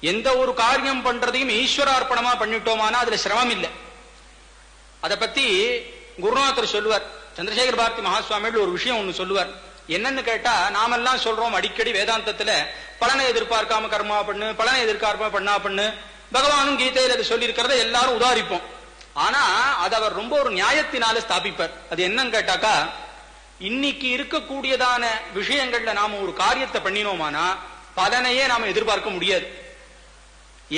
எந்த ஒரு காரியம் பண்றதையும் ஈஸ்வரார்ப்பணமா பண்ணிட்டோமானா அதுல சிரமம் இல்லை. அதை பத்தி குருநாதர் சொல்லுவார். சந்திரசேகர பாரதி மகாசுவாமிகள் ஒரு விஷயம் ஒண்ணு சொல்லுவார். என்னன்னு கேட்டா, நாமெல்லாம் சொல்றோம் அடிக்கடி வேதாந்தத்துல பலனை எதிர்பார்க்காம கர்மா பண்ணு, பலனை எதிர்பார்க்காம பண்ணா பண்ணு, பகவானும் கீதையில அதை சொல்லி இருக்கிறத எல்லாரும் உதாரிப்போம். ஆனா அது அவர் ரொம்ப ஒரு நியாயத்தினால ஸ்தாபிப்பார். அது என்னன்னு கேட்டாக்கா, இன்னைக்கு இருக்கக்கூடியதான விஷயங்கள்ல நாம ஒரு காரியத்தை பண்ணினோமானா பலனையே நாம எதிர்பார்க்க முடியாது.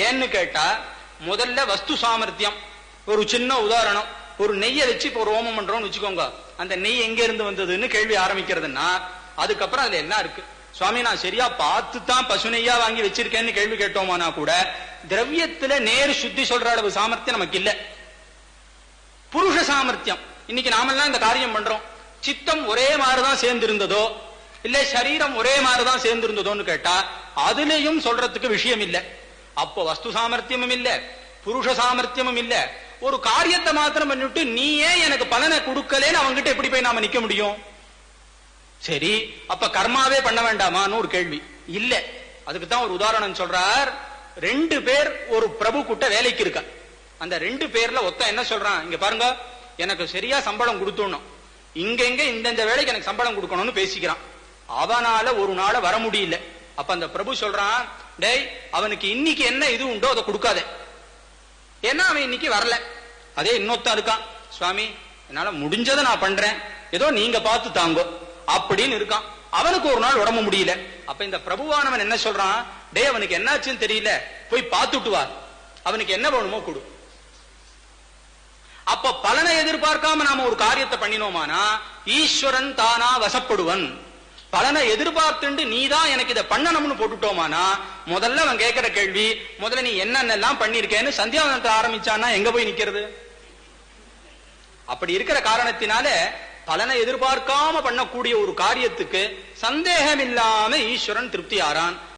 ஏன்னு கேட்டா, முதல்ல வஸ்து சாமர்த்தியம். ஒரு சின்ன உதாரணம், ஒரு நெய்யை வச்சு இப்போ ஒரு ஹோமம் பண்றோம்னு வச்சுக்கோங்க. அந்த நெய் எங்க இருந்து வந்ததுன்னு கேள்வி ஆரம்பிக்கிறதுன்னா, அதுக்கப்புறம் அதுல என்ன இருக்கு? சுவாமி, நான் சரியா பார்த்து தான் பசு நெய்யா வாங்கி வச்சிருக்கேன்னு கேள்வி கேட்டோமானா கூட திரவியத்துல நேரு சுத்தி சொல்ற அளவு சாமர்த்தியம் நமக்கு இல்ல. புருஷ சாமர்த்தியம். இன்னைக்கு நாமெல்லாம் இந்த காரியம் பண்றோம், சித்தம் ஒரே மாதிரிதான் சேர்ந்திருந்ததோ இல்ல சரீரம் ஒரே மாதிரிதான் சேர்ந்திருந்ததோன்னு கேட்டா அதுலயும் சொல்றதுக்கு விஷயம் இல்லை. அப்போ வஸ்து சாமர்த்தியமும் இல்ல, புருஷ சாமர்த்தியமும் இல்ல. ஒரு காரியத்தை மாத்திரம் பண்ணிட்டு நீ ஏன் எனக்கு பலனை கொடுக்கலன்னு அவங்ககிட்ட எப்படி போய் நாம நிக்க முடியும்? சரி, அப்ப கர்மாவே பண்ண வேண்டாமான்னு ஒரு கேள்வி இல்ல. அதுக்குத்தான் ஒரு உதாரணம் சொல்றார். 2 பேர் ஒரு பிரபு கூட்ட வேலைக்கு இருக்க. அந்த 2 பேர்ல ஒருத்தன் என்ன சொல்றான், இங்க பாருங்க, எனக்கு சரியா சம்பளம் கொடுத்துடணும், இங்க இந்த வேலைக்கு எனக்கு சம்பளம் கொடுக்கணும்னு பேசிக்கிறான். அவனால ஒரு நாள வர முடியல. அப்ப அந்த பிரபு சொல்றான், டேய், அவனுக்கு இன்னைக்கு என்ன இது உண்டோ அதை கொடுக்காத, ஏன்னா அவன் இன்னைக்கு வரல. அதே இன்னொருத்தன் இருக்கான், சுவாமி என்னால முடிஞ்சதை நான் பண்றேன், ஏதோ நீங்க பார்த்து தாங்கோ அப்படின்னு இருக்கான். அவனுக்கு ஒரு நாள் உடம்பு முடியல. அப்ப இந்த பிரபுவானவன் என்ன சொல்றான், டே, அவனுக்கு என்னாச்சுன்னு தெரியல, போய் பார்த்துட்டு வா, அவனுக்கு என்ன வேணுமோ கொடு. அப்ப பலனை எதிர்பார்க்காம நாம ஒரு காரியத்தை பண்ணினோமானா ஈஸ்வரன் தானா வசப்படுவன். பலனை எதிர்பார்த்துண்டு நீதான் எனக்கு இதை பண்ணணும்னு போட்டுட்டோமானா முதல்ல அவன் கேட்கிற கேள்வி, முதல்ல நீ என்னென்னலாம் பண்ணிருக்கேன்னு சந்தியாவனத்தை ஆரம்பிச்சான்னா எங்க போய் நிக்கிறது? அப்படி இருக்கிற காரணத்தினால பலனை எதிர்பார்க்காம பண்ணக்கூடிய ஒரு காரியத்துக்கு சந்தேகம் இல்லாம ஈஸ்வரன் திருப்தி ஆறான்.